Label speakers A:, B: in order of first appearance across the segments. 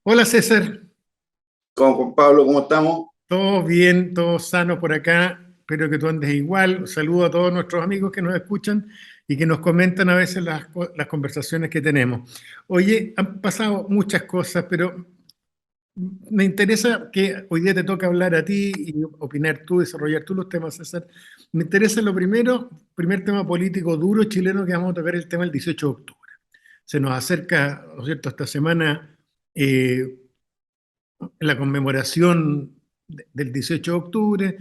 A: Hola César,
B: Con Juan Pablo, ¿cómo estamos?
A: todo bien, todo sano por acá, espero que tú andes igual. Saludo a todos nuestros amigos que nos escuchan y que nos comentan a veces las conversaciones que tenemos. Oye, han pasado muchas cosas, pero me interesa que hoy día te toca hablar a ti y opinar tú, desarrollar tú los temas, César. Me interesa lo primero, primer tema político duro chileno que vamos a tocar, el tema del 18 de octubre. Se nos acerca, ¿no es cierto?, esta semana eh, la conmemoración del 18 de octubre,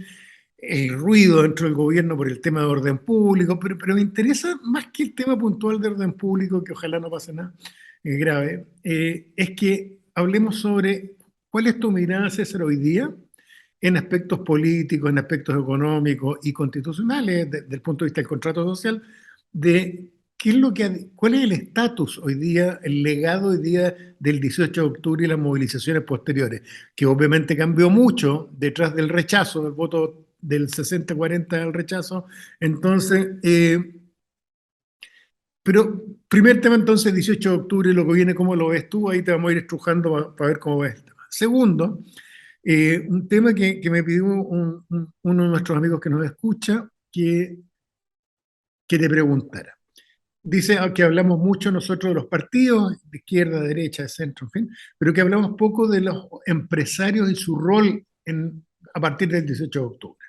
A: el ruido dentro del gobierno por el tema de orden público, pero me interesa más que el tema puntual de orden público, que ojalá no pase nada grave, es que hablemos sobre cuál es tu mirada, César, hoy día en aspectos políticos, en aspectos económicos y constitucionales, desde el punto de vista del contrato social, de qué es lo que, cuál es el estatus hoy día, el legado hoy día del 18 de octubre y las movilizaciones posteriores, que obviamente cambió mucho detrás del rechazo, del voto del 60-40 del rechazo. Entonces, pero primer tema entonces, 18 de octubre, lo que viene, ¿cómo lo ves tú? Ahí te vamos a ir estrujando para ver cómo ves el tema. Segundo, un tema que me pidió uno de nuestros amigos que nos escucha, que te preguntara. Dice que hablamos mucho nosotros de los partidos, de izquierda, derecha, de centro, en fin, pero que hablamos poco de los empresarios y su rol a partir del 18 de octubre.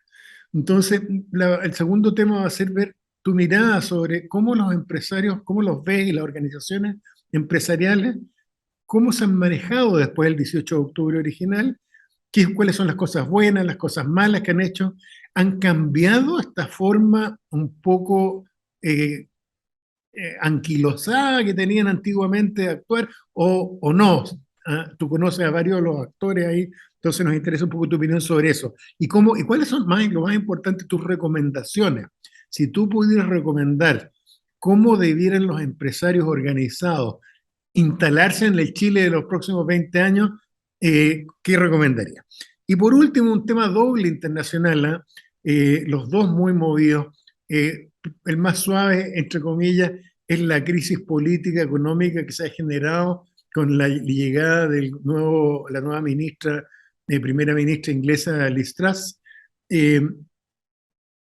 A: Entonces, el segundo tema va a ser ver tu mirada sobre cómo los empresarios, cómo los ves y las organizaciones empresariales, cómo se han manejado después del 18 de octubre original, cuáles son las cosas buenas, las cosas malas que han hecho. ¿Han cambiado esta forma un poco anquilosada que tenían antiguamente de actuar o no? ¿Ah? Tú conoces a varios de los actores ahí, entonces nos interesa un poco tu opinión sobre eso. ¿Y cuáles son lo más importante, tus recomendaciones? Si tú pudieras recomendar cómo debieran los empresarios organizados instalarse en el Chile de los próximos 20 años, ¿qué recomendaría? Y por último, un tema doble internacional, ¿eh? Los dos muy movidos. El más suave, entre comillas, es la crisis política económica que se ha generado con la llegada la nueva ministra, primera ministra inglesa, Liz Truss. Eh,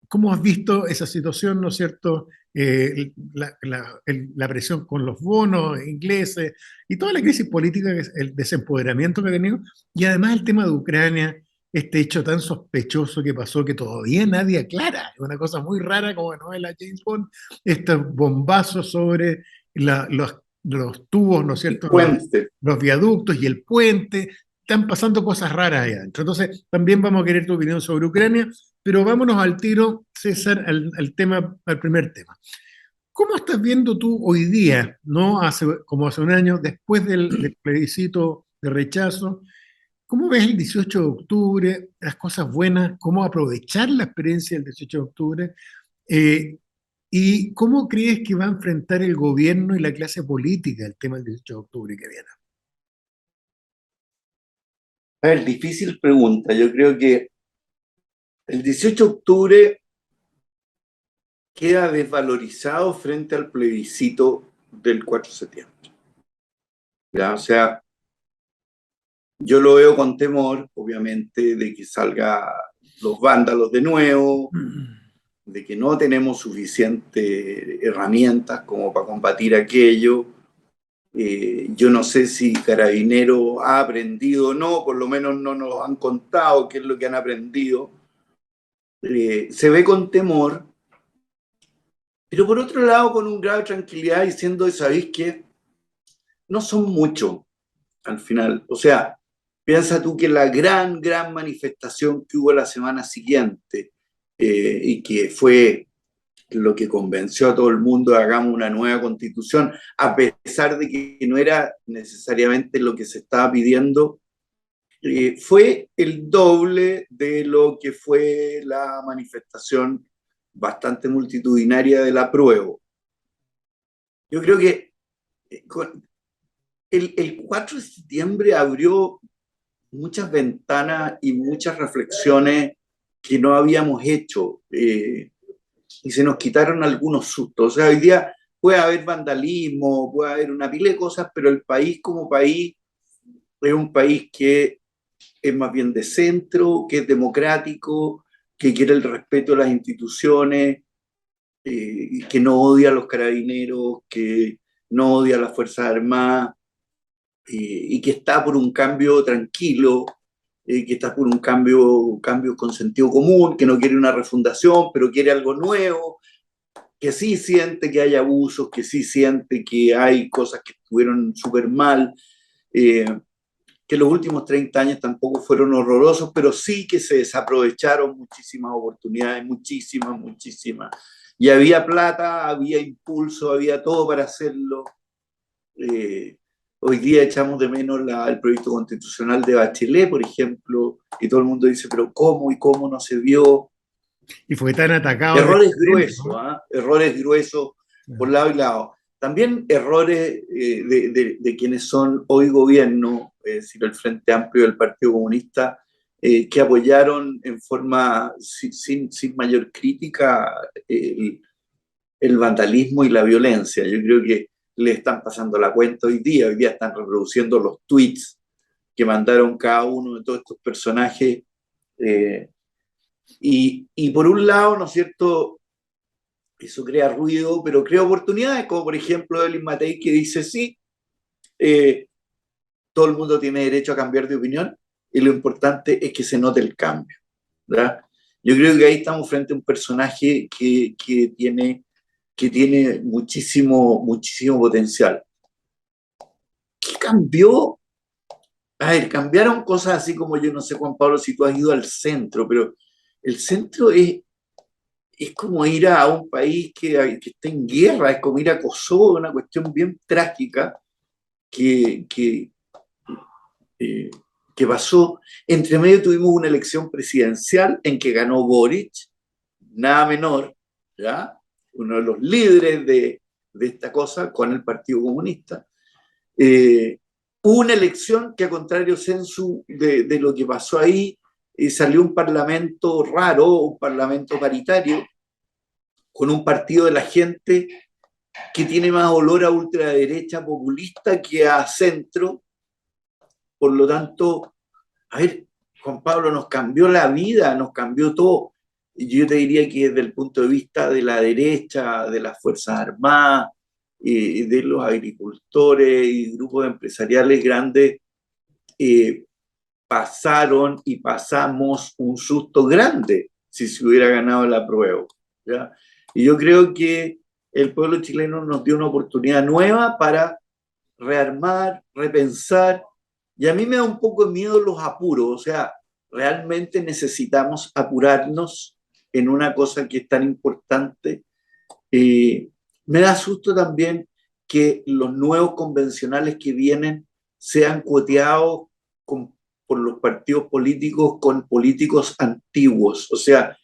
A: ¿Cómo has visto esa situación, no es cierto? La presión con los bonos ingleses y toda la crisis política, el desempoderamiento que ha tenido, y además el tema de Ucrania, este hecho tan sospechoso que pasó que todavía nadie aclara, es una cosa muy rara como novela James Bond, estos bombazos sobre los tubos, ¿no es
B: El
A: cierto?
B: puente.
A: Los viaductos y el puente, están pasando cosas raras ahí adentro. Entonces, también vamos a querer tu opinión sobre Ucrania, pero vámonos al tiro, César, al primer tema. ¿Cómo estás viendo tú hoy día, no como hace un año, después del plebiscito de rechazo? ¿Cómo ves el 18 de octubre, las cosas buenas, cómo aprovechar la experiencia del 18 de octubre? Eh, ¿Y cómo crees que va a enfrentar el gobierno y la clase política el tema del 18 de octubre que viene?
B: A ver, difícil pregunta. Yo creo que el 18 de octubre queda desvalorizado frente al plebiscito del 4 de septiembre. ¿Ya? O sea, yo lo veo con temor, obviamente, de que salgan los vándalos de nuevo, de que no tenemos suficientes herramientas como para combatir aquello. Yo no sé si Carabinero ha aprendido o no, por lo menos no nos han contado qué es lo que han aprendido. Se ve con temor, pero por otro lado con un grado de tranquilidad diciendo, ¿sabéis qué? No son muchos al final. O sea, piensa tú que la gran manifestación que hubo la semana siguiente y que fue lo que convenció a todo el mundo de hagamos una nueva constitución, a pesar de que no era necesariamente lo que se estaba pidiendo, fue el doble de lo que fue la manifestación bastante multitudinaria del apruebo. Yo creo que el 4 de septiembre abrió muchas ventanas y muchas reflexiones que no habíamos hecho y se nos quitaron algunos sustos. O sea, hoy día puede haber vandalismo, puede haber una pila de cosas, pero el país como país es un país que es más bien de centro, que es democrático, que quiere el respeto a las instituciones, que no odia a los carabineros, que no odia a las Fuerzas Armadas, y que está por un cambio tranquilo, que está por un cambio con sentido común, que no quiere una refundación, pero quiere algo nuevo, que sí siente que hay abusos, que sí siente que hay cosas que estuvieron súper mal, eh, que los últimos 30 años tampoco fueron horrorosos, pero sí que se desaprovecharon muchísimas oportunidades, muchísimas, muchísimas. Y había plata, había impulso, había todo para hacerlo. Eh, Hoy día echamos de menos el proyecto constitucional de Bachelet, por ejemplo, y todo el mundo dice, pero ¿cómo y cómo no se vio?
A: Y fue tan atacado
B: Errores
A: desde
B: gruesos,
A: dentro,
B: ¿eh? Errores gruesos por
A: ¿no?
B: lado y lado. También errores de quienes son hoy gobierno, es decir, el Frente Amplio del Partido Comunista, que apoyaron en forma sin mayor crítica el vandalismo y la violencia. Yo creo que le están pasando la cuenta hoy día están reproduciendo los tweets que mandaron cada uno de todos estos personajes. eh, y por un lado, ¿no es cierto? Eso crea ruido, pero crea oportunidades, como por ejemplo Elin Matei, que dice, sí, eh, todo el mundo tiene derecho a cambiar de opinión y lo importante es que se note el cambio, ¿verdad? Yo creo que ahí estamos frente a un personaje que tiene muchísimo, muchísimo potencial. ¿Qué cambió? A ver, cambiaron cosas así como yo no sé, Juan Pablo, si tú has ido al centro, pero el centro es como ir a un país que está en guerra, es como ir a Kosovo, una cuestión bien trágica que, que, eh, que pasó. Entre medio tuvimos una elección presidencial en que ganó Boric, nada menor, ¿ya? Uno de los líderes de esta cosa con el Partido Comunista. Hubo una elección que, a contrario censo de lo que pasó ahí, salió un parlamento raro, un parlamento paritario, con un partido de la gente que tiene más olor a ultraderecha populista que a centro. Por lo tanto, a ver, Juan Pablo, nos cambió la vida, nos cambió todo. Yo te diría que desde el punto de vista de la derecha, de las Fuerzas Armadas, de los agricultores y grupos empresariales grandes, eh, pasaron y pasamos un susto grande si se hubiera ganado el apruebo, ¿ya? Y yo creo que el pueblo chileno nos dio una oportunidad nueva para rearmar, repensar, y a mí me da un poco de miedo los apuros, o sea, realmente necesitamos apurarnos en una cosa que es tan importante. Me da susto también que los nuevos convencionales que vienen sean cuoteados con, por los partidos políticos con políticos antiguos. O sea,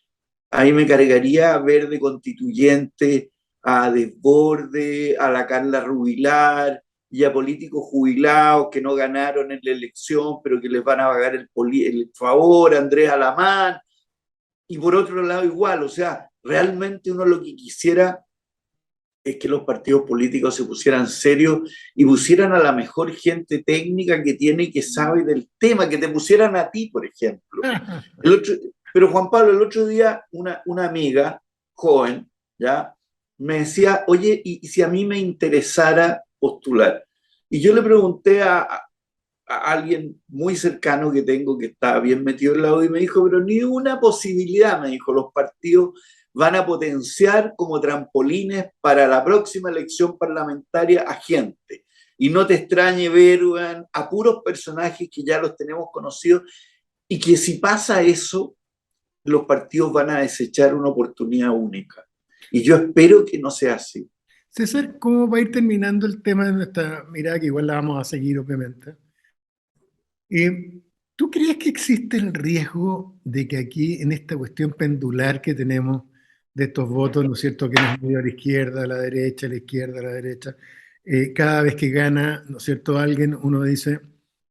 B: ahí me cargaría ver de constituyente a Desborde, a la Carla Rubilar y a políticos jubilados que no ganaron en la elección, pero que les van a pagar el favor, Andrés Alamán. Y por otro lado igual, o sea, realmente uno lo que quisiera es que los partidos políticos se pusieran serios y pusieran a la mejor gente técnica que tiene y que sabe del tema, que te pusieran a ti, por ejemplo. El otro, pero Juan Pablo, el otro día una amiga joven, ¿ya? Me decía, oye, ¿y si a mí me interesara postular? Y yo le pregunté a alguien muy cercano que tengo que está bien metido en la U y me dijo, pero ni una posibilidad, me dijo, los partidos van a potenciar como trampolines para la próxima elección parlamentaria a gente. Y no te extrañe ver a puros personajes que ya los tenemos conocidos y que si pasa eso, los partidos van a desechar una oportunidad única. Y yo espero que no sea así.
A: César, ¿cómo va a ir terminando el tema de nuestra mirada, que igual la vamos a seguir, obviamente? ¿Tú crees que existe el riesgo de que aquí, en esta cuestión pendular que tenemos de estos votos, ¿no es cierto?, que nos medio a la izquierda, a la derecha, a la izquierda, a la derecha, cada vez que gana, ¿no es cierto?, alguien, uno dice,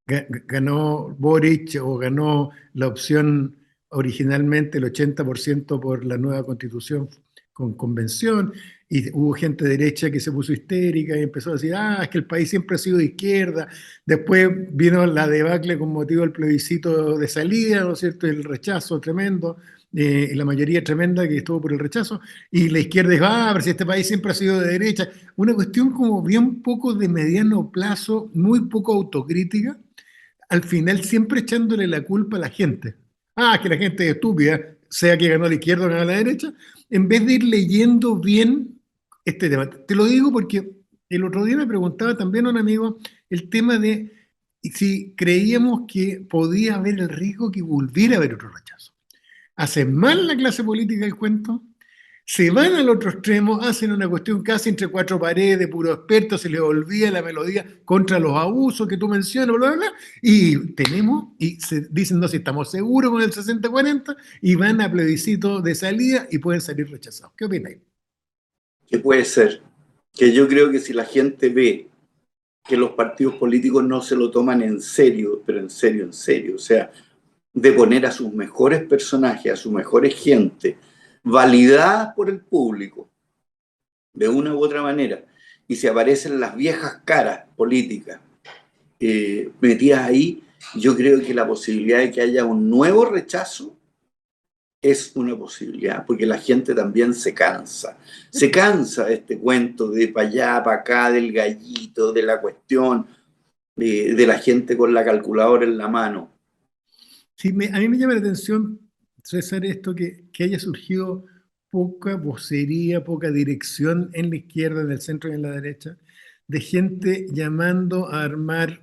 A: ganó Boric o ganó la opción originalmente el 80% por la nueva constitución, con convención, y hubo gente derecha que se puso histérica y empezó a decir, es que el país siempre ha sido de izquierda. Después vino la debacle con motivo del plebiscito de salida, ¿no es cierto?, el rechazo tremendo, y la mayoría tremenda que estuvo por el rechazo, y la izquierda dijo, pero si este país siempre ha sido de derecha. Una cuestión como bien poco de mediano plazo, muy poco autocrítica, al final siempre echándole la culpa a la gente. Que la gente es estúpida, sea que ganó la izquierda o ganó la derecha, en vez de ir leyendo bien este tema. Te lo digo porque el otro día me preguntaba también un amigo el tema de si creíamos que podía haber el riesgo que volviera a haber otro rechazo. ¿Hace mal la clase política el cuento? Se van al otro extremo, hacen una cuestión casi entre cuatro paredes, puro experto, se les olvida la melodía contra los abusos que tú mencionas, bla, bla, bla, y se dicen, no, si estamos seguros con el 60-40, y van a plebiscito de salida y pueden salir rechazados. ¿Qué opináis?
B: Que puede ser, que yo creo que si la gente ve que los partidos políticos no se lo toman en serio, pero en serio, o sea, de poner a sus mejores personajes, a sus mejores gente, validadas por el público, de una u otra manera, y si aparecen las viejas caras políticas metidas ahí, yo creo que la posibilidad de que haya un nuevo rechazo es una posibilidad, porque la gente también se cansa de este cuento de para allá, para acá, del gallito, de la cuestión, de la gente con la calculadora en la mano.
A: Sí, a mí me llama la atención, César, esto que haya surgido poca vocería, poca dirección en la izquierda, en el centro y en la derecha, de gente llamando a armar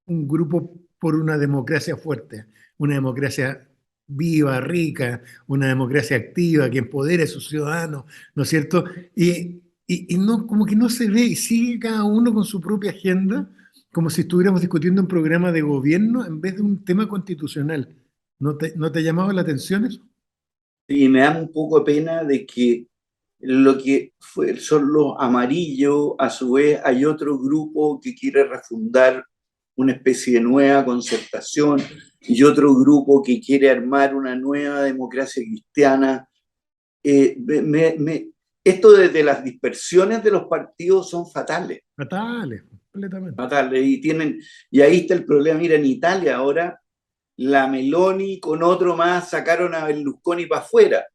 A: un grupo por una democracia fuerte, una democracia viva, rica, una democracia activa, que empodere a sus ciudadanos, ¿no es cierto? Y no, como que no se ve, y sigue cada uno con su propia agenda, como si estuviéramos discutiendo un programa de gobierno en vez de un tema constitucional. ¿No te ha llamado la atención eso?
B: Y me da un poco de pena de que lo que son los amarillos, a su vez hay otro grupo que quiere refundar una especie de nueva concertación y otro grupo que quiere armar una nueva democracia cristiana. Esto desde las dispersiones de los partidos son fatales,
A: Fatales, completamente.
B: fatales, y ahí está el problema. Mira, en Italia ahora la Meloni con otro más sacaron a Berlusconi para afuera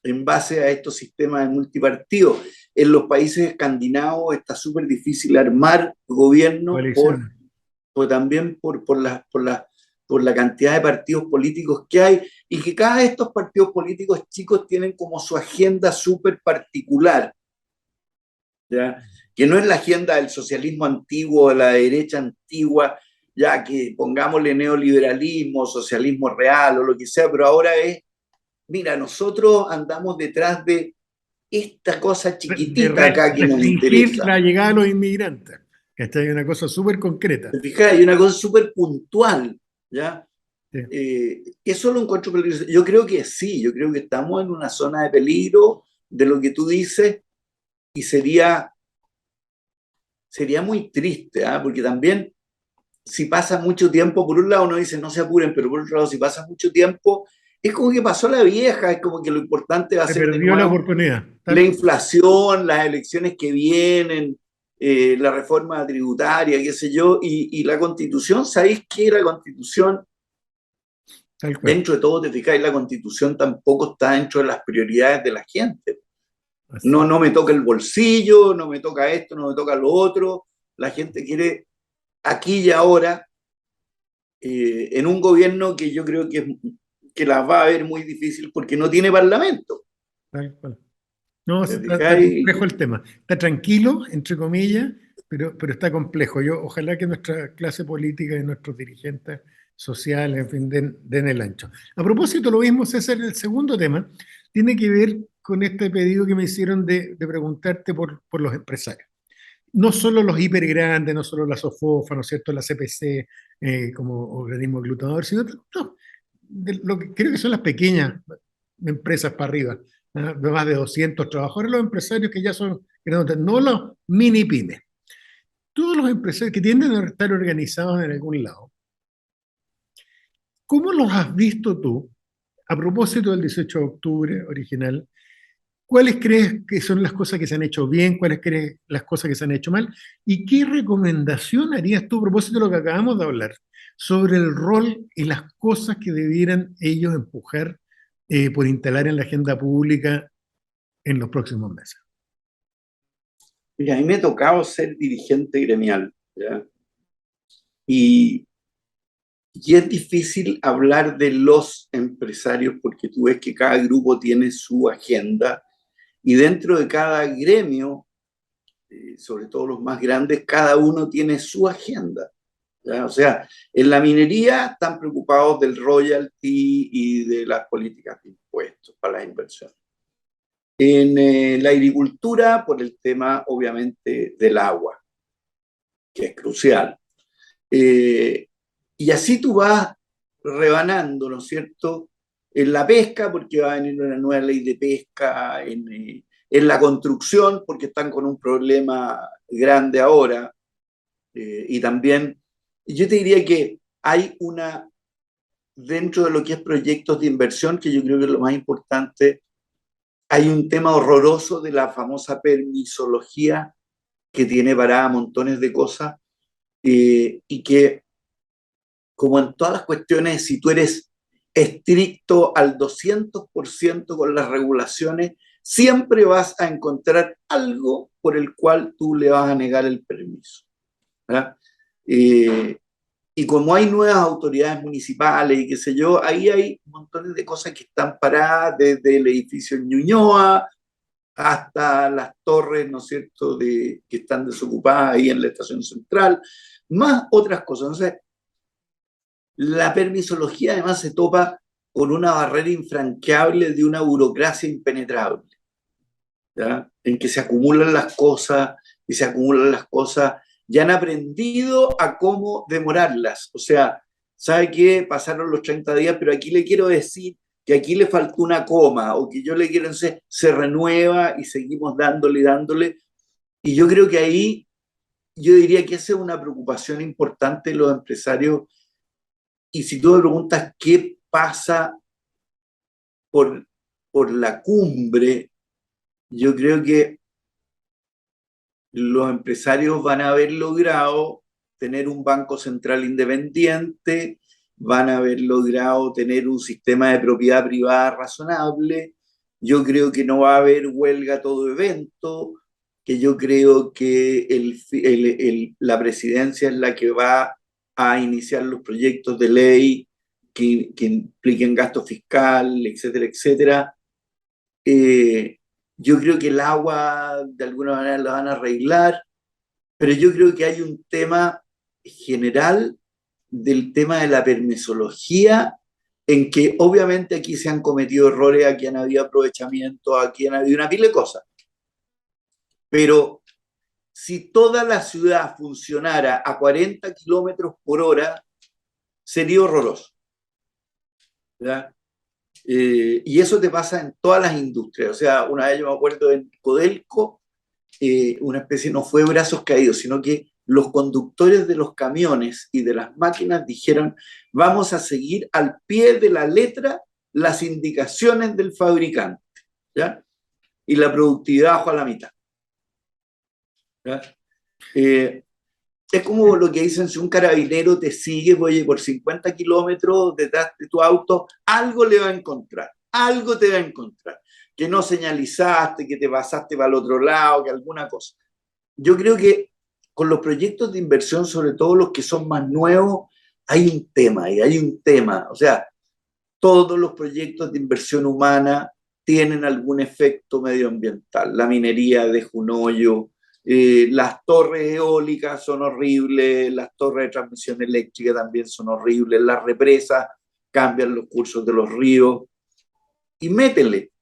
B: en base a estos sistemas de multipartido. En los países escandinavos está súper difícil armar gobierno
A: Coaliciones.
B: también por la cantidad de partidos políticos que hay y que cada de estos partidos políticos chicos tienen como su agenda súper particular, ¿ya? Que no es la agenda del socialismo antiguo, de la derecha antigua, ya que pongámosle neoliberalismo, socialismo real o lo que sea, pero ahora es, mira, nosotros andamos detrás de esta cosa chiquitita acá que nos
A: Restringir
B: interesa.
A: la llegada de los inmigrantes. Esta es una cosa súper concreta.
B: ¿Te fijas? Hay una cosa súper puntual, ¿ya?
A: Sí.
B: Eso lo encuentro peligroso. Yo creo que sí, yo creo que estamos en una zona de peligro de lo que tú dices y sería muy triste, ¿eh? Porque también si pasa mucho tiempo, por un lado uno dice no se apuren, pero por otro lado si pasa mucho tiempo, es como que pasó la vieja, es como que lo importante va a
A: Se
B: ser de
A: perdió la
B: nuevo
A: oportunidad.
B: la inflación, las elecciones que vienen, la reforma tributaria, qué sé yo, y la constitución, ¿sabéis qué? La constitución,
A: Tal cual.
B: dentro de todo, te fijáis, la constitución tampoco está dentro de las prioridades de la gente.
A: Así.
B: No me toca el bolsillo, no me toca esto, no me toca lo otro. La gente quiere aquí y ahora, en un gobierno que yo creo que las va a ver muy difícil porque no tiene parlamento.
A: Tal cual. No,
B: ¿Te
A: está
B: fijáis?
A: complejo el tema. Está tranquilo, entre comillas, pero está complejo. Ojalá que nuestra clase política y nuestros dirigentes sociales, en fin, den el ancho. A propósito, lo mismo, César, el segundo tema tiene que ver con este pedido que me hicieron de preguntarte por los empresarios. No solo los hipergrandes, no solo la SOFOFA, ¿no es cierto?, la CPC como organismo aglutinador, sino no, de lo que creo que son las pequeñas empresas para arriba, de más de 200 trabajadores, los empresarios que ya son grandes, no los mini pymes. Todos los empresarios que tienden a estar organizados en algún lado, ¿cómo los has visto tú, a propósito del 18 de octubre original? ¿cuáles crees que son las cosas que se han hecho bien? ¿Cuáles crees las cosas que se han hecho mal? ¿Y qué recomendación harías tú a propósito de lo que acabamos de hablar sobre el rol y las cosas que debieran ellos empujar por instalar en la agenda pública en los próximos meses?
B: Mira, a mí me ha tocado ser dirigente gremial, ¿ya? Y, y es difícil hablar de los empresarios porque tú ves que cada grupo tiene su agenda y dentro de cada gremio, sobre todo los más grandes, cada uno tiene su agenda, ¿ya? O sea, en la minería están preocupados del royalty y de las políticas de impuestos para las inversiones. En la agricultura, por el tema, obviamente, del agua, que es crucial. Eh, y así tú vas rebanando, ¿no es cierto? En la pesca, porque va a venir una nueva ley de pesca, en la construcción, porque están con un problema grande ahora, y también, yo te diría que hay una, dentro de lo que es proyectos de inversión, que yo creo que es lo más importante, hay un tema horroroso de la famosa permisología que tiene parada montones de cosas, y que, como en todas las cuestiones, si tú eres estricto al 200% con las regulaciones, siempre vas a encontrar algo por el cual tú le vas a negar el permiso, ¿verdad? Eh, y como hay nuevas autoridades municipales y qué sé yo, ahí hay montones de cosas que están paradas, desde el edificio en Ñuñoa hasta las torres, ¿no es cierto?, que están desocupadas ahí en la estación central, más otras cosas. Entonces, la permisología además se topa con una barrera infranqueable de una burocracia impenetrable, ¿ya? En que se acumulan las cosas y se acumulan las cosas, ya han aprendido a cómo demorarlas. O sea, ¿sabe qué? Pasaron los 30 días, pero aquí le quiero decir que aquí le faltó una coma, o que yo le quiero decir, se renueva y seguimos dándole, dándole. Y yo creo que ahí, yo diría que esa es una preocupación importante de los empresarios. Y si tú me preguntas qué pasa por, por la cumbre, yo creo que los empresarios van a haber logrado tener un banco central independiente, van a haber logrado tener un sistema de propiedad privada razonable. Yo creo que no va a haber huelga a todo evento, que yo creo que la presidencia es la que va a iniciar los proyectos de ley que impliquen gasto fiscal, etcétera, etcétera. Eh, yo creo que el agua de alguna manera la van a arreglar, pero yo creo que hay un tema general del tema de la permisología, en que obviamente aquí se han cometido errores, aquí han habido aprovechamiento, aquí han habido una pila de cosas, pero si toda la ciudad funcionara a 40 kilómetros por hora, sería horroroso, ¿verdad? Y eso te pasa en todas las industrias. O sea, una vez yo me acuerdo en Codelco, una especie no fue brazos caídos, sino que los conductores de los camiones y de las máquinas dijeron, vamos a seguir al pie de la letra las indicaciones del fabricante, ¿ya? Y la productividad bajó a la mitad, ¿ya? Eh, es como lo que dicen, si un carabinero te sigue, oye, por 50 kilómetros detrás de tu auto, algo le va a encontrar, algo te va a encontrar, que no señalizaste, que te pasaste para el otro lado, que alguna cosa. Yo creo que con los proyectos de inversión, sobre todo los que son más nuevos, hay un tema, y hay un tema. O sea, todos los proyectos de inversión humana tienen algún efecto medioambiental. La minería deja un hoyo, las torres eólicas son horribles, las torres de transmisión eléctrica también son horribles, las represas cambian los cursos de los ríos, y métele.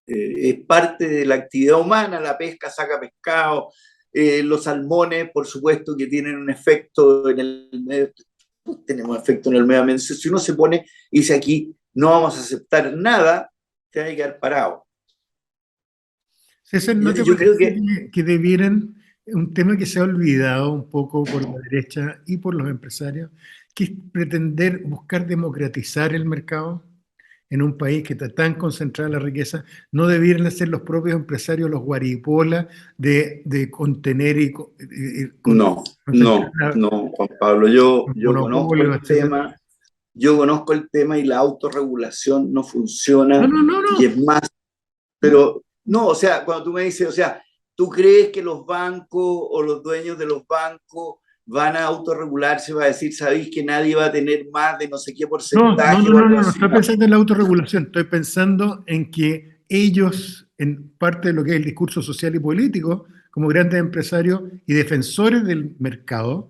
B: Es parte de la actividad humana, la pesca saca pescado, los salmones, por supuesto, que tienen un efecto en el medio, tenemos efecto en el medio ambiente. Si uno se pone y dice aquí, no vamos a aceptar nada, te va a quedar parado.
A: César, ¿no te
B: Yo creo
A: parece
B: que
A: que debieran, un tema que se ha olvidado un poco por la derecha y por los empresarios, que es pretender buscar democratizar el mercado? en un país que está tan concentrada la riqueza, no debieran ser los propios empresarios los guaripolas de contener
B: No,
A: concentrar
B: no, no, Juan Pablo, yo conozco
A: monopolios,
B: el
A: etcétera.
B: tema, yo conozco el tema y la autorregulación no
A: No,
B: funciona
A: no, no,
B: y
A: no.
B: es más, pero no, o sea, cuando tú me dices, o sea, ¿tú crees que los bancos o los dueños de los bancos van a autorregularse, va a decir, sabéis que nadie va a tener más de no sé qué
A: No, no,
B: porcentaje
A: no,
B: o
A: no,
B: algo
A: no, no
B: así?
A: estoy
B: No,
A: pensando en la autorregulación, estoy pensando en que ellos, en parte de lo que es el discurso social y político, como grandes empresarios y defensores del mercado,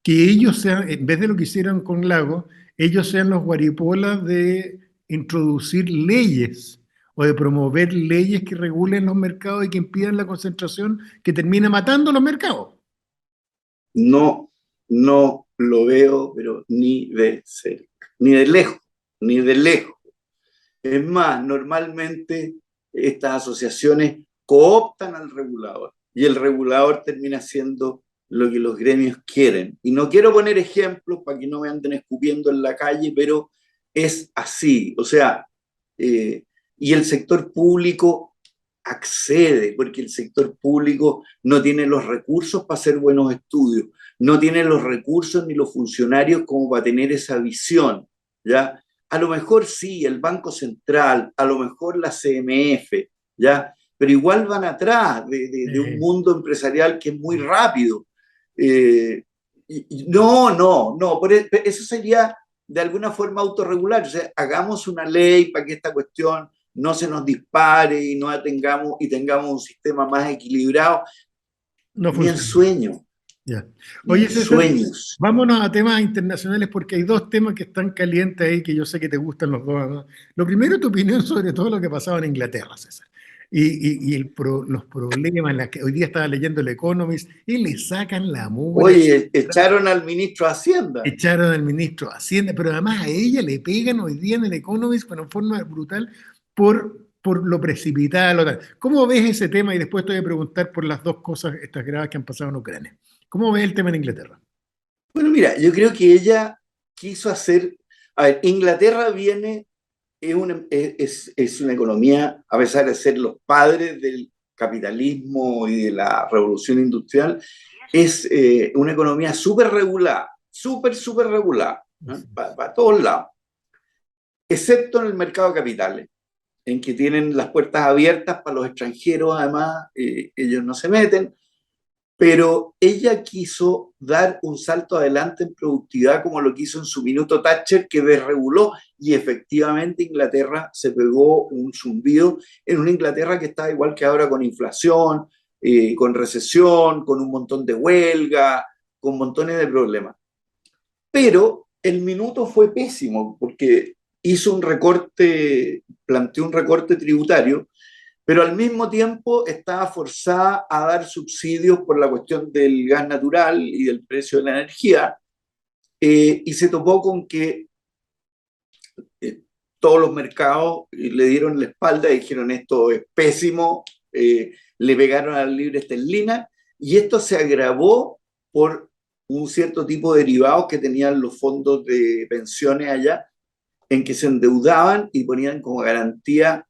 A: que ellos sean, en vez de lo que hicieron con Lago, ellos sean los guaripolas de introducir leyes o de promover leyes que regulen los mercados y que impidan la concentración que termina matando los mercados.
B: no, no lo veo, pero ni de cerca, ni de lejos, ni de lejos. Es más, normalmente estas asociaciones cooptan al regulador y el regulador termina siendo lo que los gremios quieren. Y no quiero poner ejemplos para que no me anden escupiendo en la calle, pero es así. O sea, eh, y el sector público accede, porque el sector público no tiene los recursos para hacer buenos estudios, no tiene los recursos ni los funcionarios como para tener esa visión, ¿ya? A lo mejor sí, el Banco Central, a lo mejor la CMF, ¿ya? Pero igual van atrás de un mundo empresarial que es muy rápido. Eh, no, no, no, eso sería de alguna forma autorregular. O sea, hagamos una ley para que esta cuestión no se nos dispare y no tengamos un sistema más equilibrado.
A: No
B: Ni en
A: funciona.
B: sueño,
A: Ya.
B: ni
A: Oye,
B: en
A: César,
B: sueños.
A: vámonos a temas internacionales porque hay dos temas que están calientes ahí que yo sé que te gustan los dos, ¿no? Lo primero, tu opinión sobre todo lo que pasaba en Inglaterra, César. Los problemas, las que hoy día estaba leyendo el Economist y le sacan la mugre,
B: Oye, echaron al ministro de Hacienda.
A: echaron al ministro de Hacienda, pero además a ella le pegan hoy día en el Economist con una forma brutal por lo precipitada, lo tal. ¿Cómo ves ese tema? Y después te voy a preguntar por las dos cosas estas graves que han pasado en Ucrania. ¿Cómo ves el tema en Inglaterra?
B: Bueno, mira, yo creo que ella quiso hacer. A ver, Inglaterra viene, es una economía, a pesar de ser los padres del capitalismo y de la revolución industrial, es una economía súper regulada, súper regulada, ¿no? Para todos lados, excepto en el mercado de capitales, en que tienen las puertas abiertas para los extranjeros, además, ellos no se meten, pero ella quiso dar un salto adelante en productividad como lo quiso en su minuto Thatcher, que desreguló y efectivamente Inglaterra se pegó un zumbido en una Inglaterra que está igual que ahora con inflación, con recesión, con un montón de huelga, con montones de problemas. Pero el minuto fue pésimo porque hizo un recorte, planteó un recorte tributario, pero al mismo tiempo estaba forzada a dar subsidios por la cuestión del gas natural y del precio de la energía, y se topó con que eh, todos los mercados le dieron la espalda y dijeron esto es pésimo, le pegaron a la libra esterlina, y esto se agravó por un cierto tipo de derivados que tenían los fondos de pensiones allá, en que se endeudaban y ponían como garantía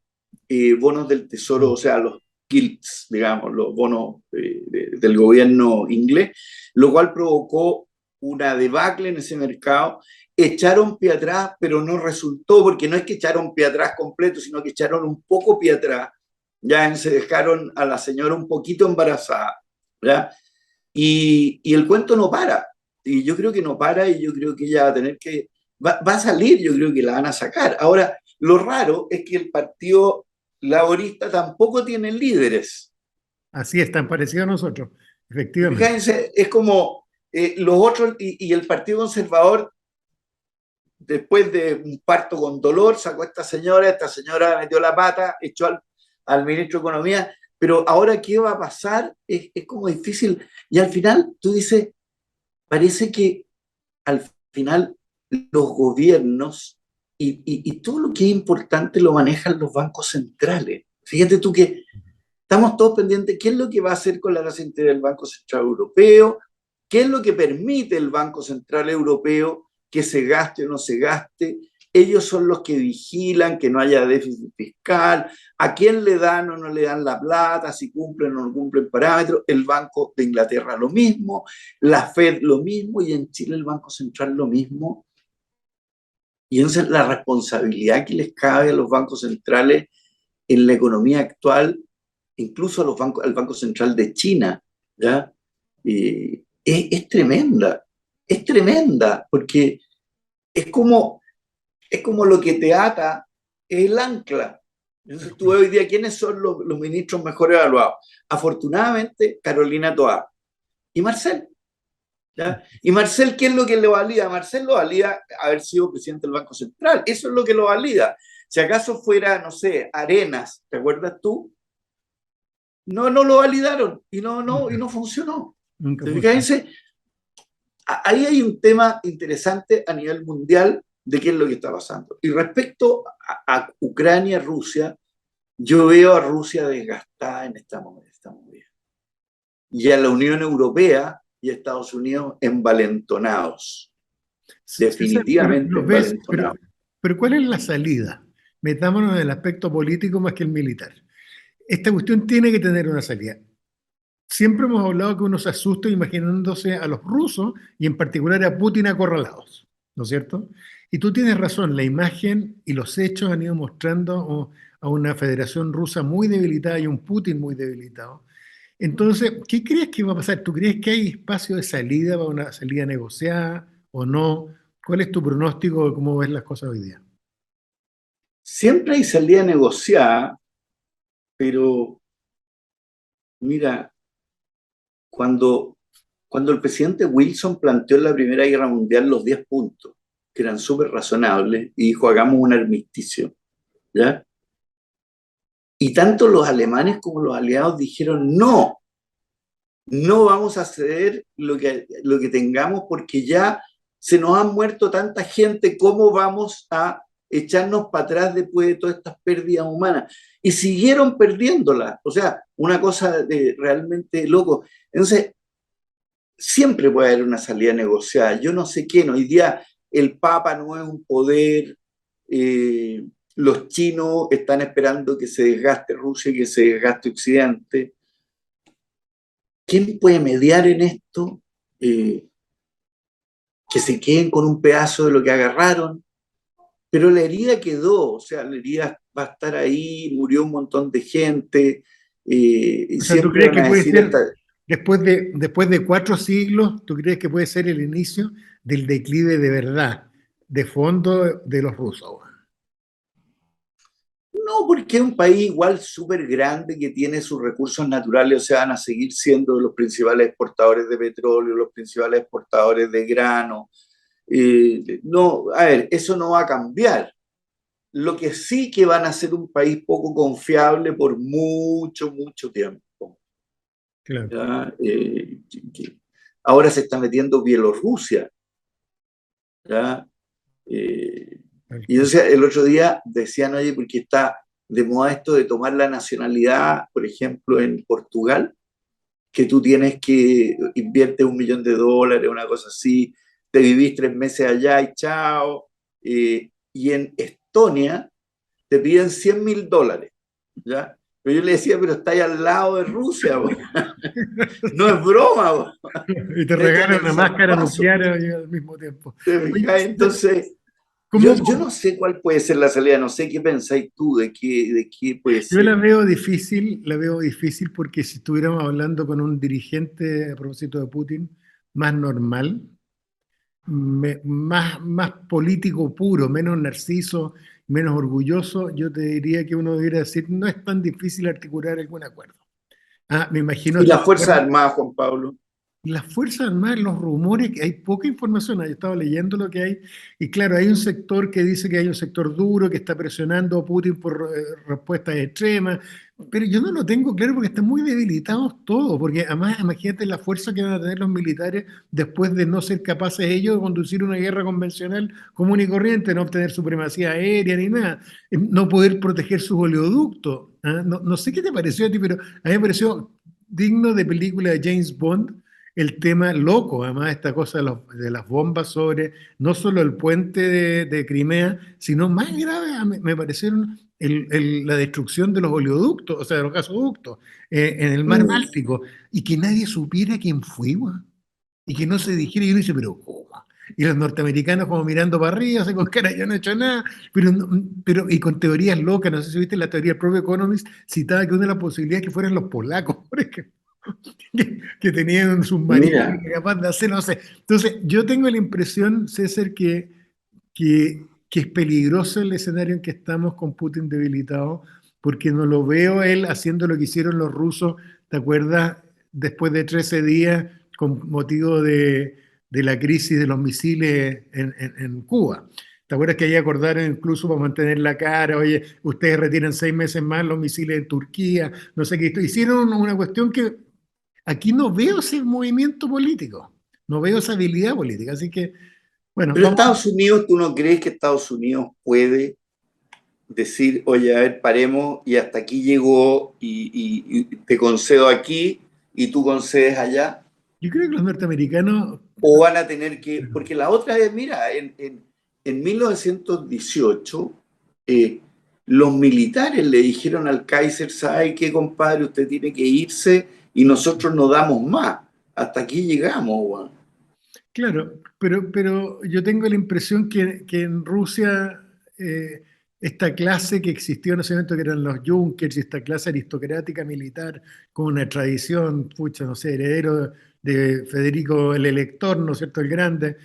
B: bonos del tesoro, o sea, los gilts, digamos, los bonos del gobierno inglés, lo cual provocó una debacle en ese mercado. Echaron pie atrás, pero no resultó, porque no es que echaron pie atrás completo, sino que echaron un poco pie atrás, ya se dejaron a la señora un poquito embarazada, ¿ya? Y el cuento no para, y yo creo que no para, y yo creo que ella va a tener que, va a salir, yo creo que la van a sacar. Ahora, lo raro es que el partido laborista tampoco tiene líderes.
A: Así es, tan parecido a nosotros, efectivamente.
B: Fíjense, es como los otros, y el Partido Conservador, después de un parto con dolor, sacó a esta señora metió la pata, echó al ministro de Economía, pero ahora qué va a pasar es como difícil. Y al final tú dices, parece que al final los gobiernos y todo lo que es importante lo manejan los bancos centrales. Fíjate tú que estamos todos pendientes, ¿qué es lo que va a hacer con la tasa de interés del Banco Central Europeo? ¿Qué es lo que permite el Banco Central Europeo que se gaste o no se gaste? ellos son los que vigilan que no haya déficit fiscal, a quién le dan o no le dan la plata, si cumplen o no cumplen parámetros, el Banco de Inglaterra lo mismo, la Fed lo mismo, y en Chile el Banco Central lo mismo. Y esa es la responsabilidad que les cabe a los bancos centrales en la economía actual, incluso a los bancos, al Banco Central de China, ¿ya? Es tremenda, porque es como lo que te ata, es el ancla. Entonces tú ves hoy día quiénes son los ministros mejor evaluados. Afortunadamente, Carolina Toá y Marcel. ¿Ya? Y Marcel, ¿qué es lo que le valida? Marcel lo valida haber sido presidente del Banco Central. Eso es lo que lo valida. Si acaso fuera, no sé, Arenas, ¿te acuerdas tú? No lo validaron y no funcionó.
A: Nunca
B: Fíjense, ahí hay un tema interesante a nivel mundial de qué es lo que está pasando. Y respecto a Ucrania, Rusia, yo veo a Rusia desgastada en esta movida. Y a la Unión Europea y a Estados Unidos envalentonados. Definitivamente
A: los ves,
B: envalentonados.
A: pero ¿cuál es la salida? Metámonos en el aspecto político más que el militar. Esta cuestión tiene que tener una salida. Siempre hemos hablado que uno se asusta imaginándose a los rusos y en particular a Putin acorralados, ¿no es cierto? Y tú tienes razón, la imagen y los hechos han ido mostrando a una Federación Rusa muy debilitada y un Putin muy debilitado. Entonces, ¿qué crees que va a pasar? ¿Tú crees que hay espacio de salida para una salida negociada o no? ¿Cuál es tu pronóstico de cómo ves las cosas hoy día?
B: Siempre hay salida negociada, pero mira, cuando el presidente Wilson planteó en la Primera Guerra Mundial los 10 puntos, que eran súper razonables, y dijo, hagamos un armisticio, ¿ya? Y tanto los alemanes como los aliados dijeron, no vamos a ceder lo que tengamos porque ya se nos han muerto tanta gente, ¿cómo vamos a echarnos para atrás después de todas estas pérdidas humanas? Y siguieron perdiéndolas, o sea, una cosa de realmente loco. Entonces, siempre puede haber una salida negociada. Yo no sé quién, hoy día el Papa no es un poder, los chinos están esperando que se desgaste Rusia y que se desgaste Occidente. ¿Quién puede mediar en esto? Que se queden con un pedazo de lo que agarraron. Pero la herida quedó, o sea, la herida va a estar ahí, murió un montón de gente. Y
A: O sea, ¿tú
B: siempre
A: crees
B: van
A: que
B: a
A: puede
B: decir
A: ser,
B: esta.
A: después de 4 siglos, tú crees que puede ser el inicio del declive de verdad, de fondo de los rusos?
B: No, porque es un país igual súper grande que tiene sus recursos naturales, o sea, van a seguir siendo los principales exportadores de petróleo, los principales exportadores de grano. No, a ver, eso no va a cambiar. Lo que sí que van a ser un país poco confiable por mucho, mucho tiempo.
A: Claro.
B: ¿Ya? Ahora se está metiendo Bielorrusia. ¿Ya? Y entonces el otro día decían, oye, porque está de moda esto de tomar la nacionalidad, por ejemplo, en Portugal, que tú tienes que invierte $1 millón, una cosa así, te vivís 3 meses allá y chao. Y en Estonia te piden $100.000, ¿ya? Pero yo le decía, pero está ahí al lado de Rusia, no es broma.
A: Y te
B: Esto en
A: regalan
B: el
A: una máscara
B: zarpazo.
A: nuclear al mismo tiempo.
B: ¿Te
A: Oye,
B: fijas? Entonces,
A: ¿cómo,
B: yo no sé cuál puede ser la salida, no sé qué pensáis tú, de qué puede
A: yo
B: ser.
A: la veo difícil porque si estuviéramos hablando con un dirigente a propósito de Putin, más normal, más político puro, menos narciso, menos orgulloso, yo te diría que uno debería decir, no es tan difícil articular algún acuerdo. Ah, me imagino
B: Y
A: estos
B: las Fuerzas
A: acuerdos.
B: Armadas, Juan Pablo.
A: Las Fuerzas Armadas, los rumores, que hay poca información, yo estaba leyendo lo que hay, y claro, hay un sector que dice que hay un sector duro que está presionando a Putin por respuestas extremas, pero yo no lo tengo claro porque están muy debilitados todos, porque además imagínate la fuerza que van a tener los militares después de no ser capaces ellos de conducir una guerra convencional común y corriente, no obtener supremacía aérea ni nada, no poder proteger sus oleoductos. ¿Ah? No, no sé qué te pareció a ti, pero a mí me pareció digno de película de James Bond el tema loco, además esta cosa de las bombas sobre no solo el puente de Crimea, sino más grave me parecieron la destrucción de los oleoductos, o sea, de los gasoductos en el mar
B: Mm.
A: Báltico, y que nadie supiera quién fue, weón. Y que no se dijera, y uno dice, pero ¿cómo? Y los norteamericanos como mirando para arriba, así con cara, yo no he hecho nada, y con teorías locas, no sé si viste la teoría del propio Economist, citaba que una de las posibilidades que fueran los polacos, por ejemplo, que tenían un submarino
B: Mira,
A: capaz de hacer, no sé. Entonces, yo tengo la impresión, César, que es peligroso el escenario en que estamos con Putin debilitado, porque no lo veo él haciendo lo que hicieron los rusos, ¿te acuerdas? Después de 13 días, con motivo de la crisis de los misiles en Cuba. ¿Te acuerdas que ahí acordaron incluso para mantener la cara? Oye, ustedes retiran 6 meses más los misiles en Turquía, no sé qué. Hicieron una cuestión que aquí no veo ese movimiento político, no veo esa habilidad política. Así que, bueno,
B: pero
A: vamos.
B: Estados Unidos, ¿tú no crees que Estados Unidos puede decir, oye, a ver, paremos y hasta aquí llegó y te concedo aquí y tú concedes allá?
A: Yo creo que los norteamericanos,
B: ¿O van a tener que...? Porque la otra vez, mira, en 1918, eh, los militares le dijeron al Kaiser, ¿sabe qué, compadre? Usted tiene que irse y nosotros no damos más. Hasta aquí llegamos, weón.
A: claro, pero yo tengo la impresión que en Rusia esta clase que existió en ese momento, que eran los Junkers, y esta clase aristocrática militar con una tradición, pucha, no sé, heredero de Federico el Elector, ¿no es cierto?, el Grande,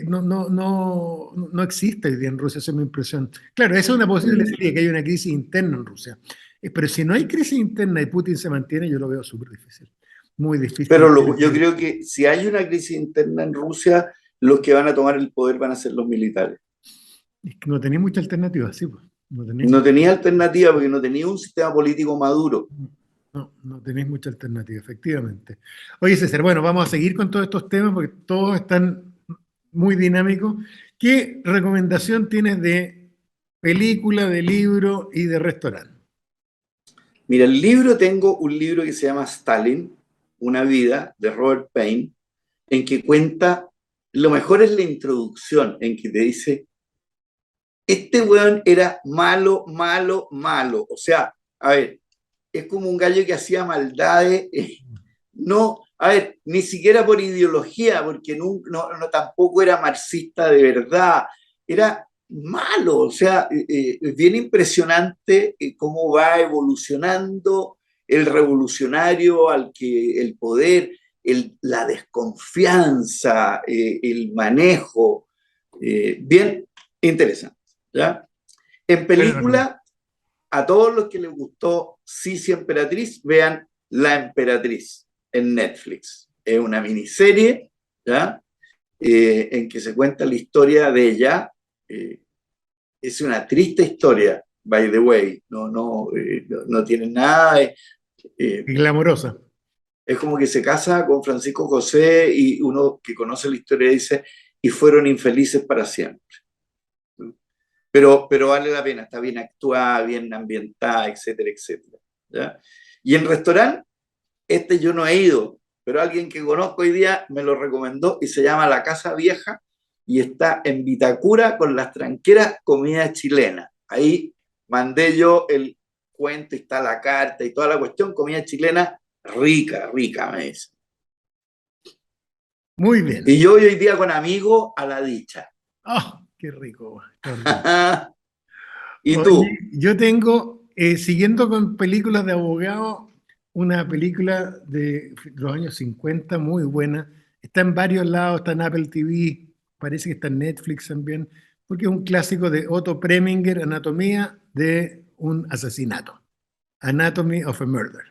A: no existe hoy día en Rusia, esa es mi impresión. Claro, esa es una posible salida, que hay una crisis interna en Rusia. Pero si no hay crisis interna y Putin se mantiene, yo lo veo súper difícil, muy difícil.
B: Pero yo creo que si hay una crisis interna en Rusia, los que van a tomar el poder van a ser los militares.
A: Es que no tenéis mucha alternativa, sí, pues. No tenéis
B: No
A: mucha,
B: tenía alternativa porque no tenía un sistema político maduro.
A: no tenéis mucha alternativa, efectivamente. Oye, César, bueno, vamos a seguir con todos estos temas porque todos están muy dinámicos. ¿Qué recomendación tienes de película, de libro y de restaurante?
B: Mira, el libro, tengo un libro que se llama Stalin, Una vida, de Robert Payne, en que cuenta, lo mejor es la introducción, en que te dice, este weón era malo, malo, malo. O sea, a ver, es como un gallo que hacía maldades, no, a ver, ni siquiera por ideología, porque tampoco era marxista de verdad, era malo, o sea, es bien impresionante cómo va evolucionando el revolucionario al que el poder, la desconfianza, el manejo, bien interesante, ¿ya? En
A: Bueno,
B: película, a todos los que les gustó Sisi Emperatriz, vean La Emperatriz en Netflix. Es una miniserie, ¿ya? En que se cuenta la historia de ella. Es una triste historia, by the way. No tiene nada.
A: y glamorosa.
B: Es como que se casa con Francisco José y uno que conoce la historia dice, y fueron infelices para siempre. Pero vale la pena, está bien actuada, bien ambientada, etcétera, etcétera. ¿Ya? Y en restaurante, este yo no he ido, pero alguien que conozco hoy día me lo recomendó y se llama La Casa Vieja y está en Vitacura con las tranqueras comida chilena. Ahí mandé yo el cuento, y está la carta y toda la cuestión, comida chilena rica, rica, me dice.
A: Muy
B: Y
A: bien.
B: yo hoy día con amigos a la dicha.
A: ¡Ah! ¡Qué rico! ¡Qué rico!
B: ¿Y
A: Oye,
B: tú?
A: yo tengo, siguiendo con películas de abogados, una película de los años 50 muy buena. Está en varios lados, está en Apple TV, parece que está en Netflix también, porque es un clásico de Otto Preminger, Anatomía de un asesinato. Anatomy of a Murder.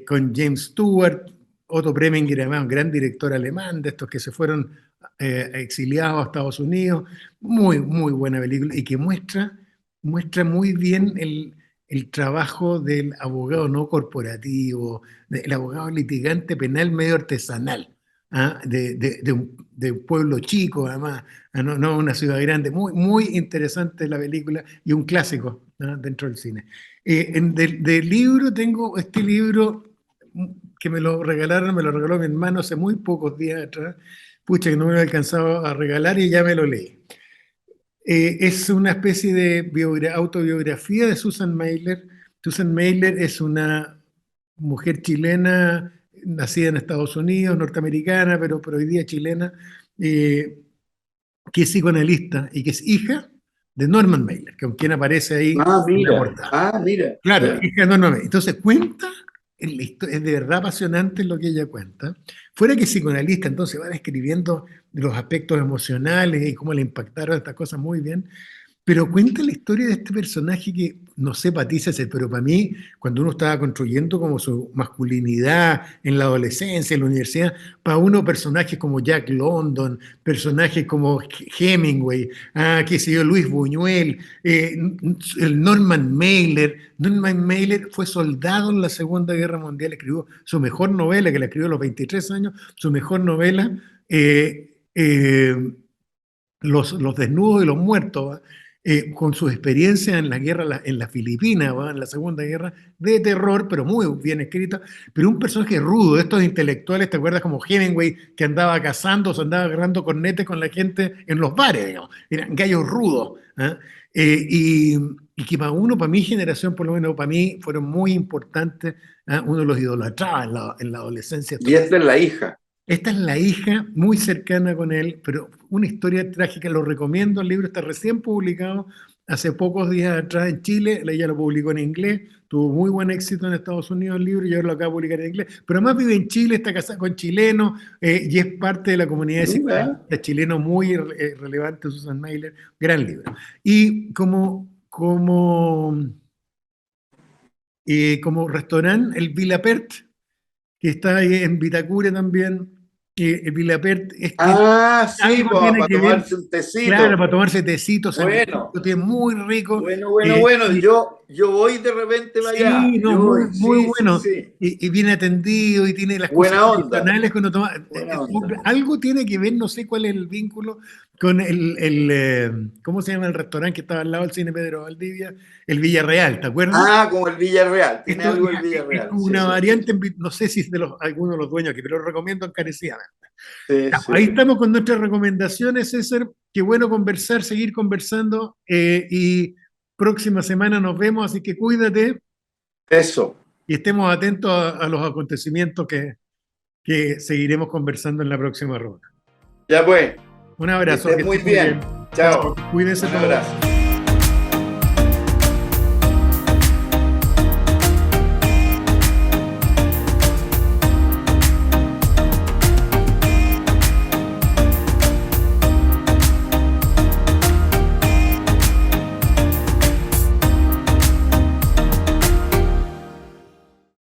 A: Con James Stewart, Otto Preminger, además un gran director alemán, de estos que se fueron exiliados a Estados Unidos. Muy, muy buena película y que muestra muy bien el trabajo del abogado no corporativo, del abogado litigante penal medio artesanal. ¿Ah? De un pueblo chico, además, no una ciudad grande. Muy, muy interesante la película y un clásico, ¿ah? Dentro del cine. Del libro tengo este libro que me lo regalaron, me lo regaló mi hermano hace muy pocos días atrás. Pucha, que no me lo he alcanzado a regalar y ya me lo leí. Es una especie de autobiografía de Susan Meyler. Susan Meyler es una mujer chilena, nacida en Estados Unidos, norteamericana, pero hoy día chilena, eh, que es psicoanalista y que es hija de Norman Mailer, con quien aparece ahí en la portada.
B: Mira.
A: Claro,
B: Ya.
A: hija de Norman Mailer. Entonces cuenta, es de verdad apasionante lo que ella cuenta. Fuera que es psicoanalista, entonces va describiendo los aspectos emocionales y cómo le impactaron estas cosas muy bien. Pero cuenta la historia de este personaje que, no sé, para ti, César, pero para mí, cuando uno estaba construyendo como su masculinidad en la adolescencia, en la universidad, para uno personajes como Jack London, personajes como Hemingway, qué sé yo, Luis Buñuel, el Norman Mailer. Norman Mailer fue soldado en la Segunda Guerra Mundial, escribió su mejor novela, que la escribió a los 23 años, su mejor novela, los desnudos y los muertos, con su experiencia en la guerra, en la Filipinas, en la Segunda Guerra, de terror, pero muy bien escrita, pero un personaje rudo, de estos intelectuales, ¿te acuerdas como Hemingway, que andaba cazando, se andaba agarrando cornetes con la gente en los bares, digamos, eran gallos rudos, ¿eh? Y que para mi generación, por lo menos para mí, fueron muy importantes, ¿eh? Uno los idolatraba en la adolescencia.
B: Y esta es la hija.
A: Esta es la hija muy cercana con él, pero una historia trágica, lo recomiendo, el libro está recién publicado, hace pocos días atrás en Chile, ella lo publicó en inglés, tuvo muy buen éxito en Estados Unidos el libro y ahora lo acaba de publicar en inglés, pero además vive en Chile, está casada con chilenos y es parte de la comunidad de chilenos muy relevante, Susan Mailer, gran libro. Y como restaurante, el Vilapert, que está ahí en Vitacura también, el Vilapert
B: Sí,
A: algo
B: pues,
A: tiene
B: para
A: que ver,
B: tomarse un
A: claro,
B: tecito.
A: para tomarse tecitos,
B: Bueno,
A: tiene muy rico.
B: bueno.
A: Y
B: Yo voy de repente para allá.
A: sí, no,
B: Yo
A: muy,
B: voy,
A: muy
B: sí, sí,
A: bueno.
B: sí.
A: Y bien atendido y tiene las cosas
B: Buena onda,
A: tradicionales que uno toma.
B: buena onda.
A: Algo tiene que ver, no sé cuál es el vínculo con ¿cómo se llama el restaurante que estaba al lado del cine Pedro Valdivia? El Villarreal, ¿te acuerdas?
B: Como el Villarreal, tiene
A: Esto
B: algo el
A: es
B: Villarreal,
A: como
B: sí,
A: una
B: sí, sí.
A: variante, no sé si es de alguno de los dueños aquí, pero lo recomiendo encarecidamente.
B: Sí,
A: Ya, ahí
B: sí.
A: estamos con nuestras recomendaciones, César. Qué bueno conversar, seguir conversando y próxima semana nos vemos, así que cuídate
B: Eso.
A: y estemos atentos a los acontecimientos que seguiremos conversando en la próxima ronda.
B: Ya pues,
A: Un
B: que
A: abrazo,
B: estés
A: que
B: muy
A: estés muy
B: bien.
A: bien.
B: Chao.
A: Chao, cuídense
B: Un
A: todos.
B: abrazo.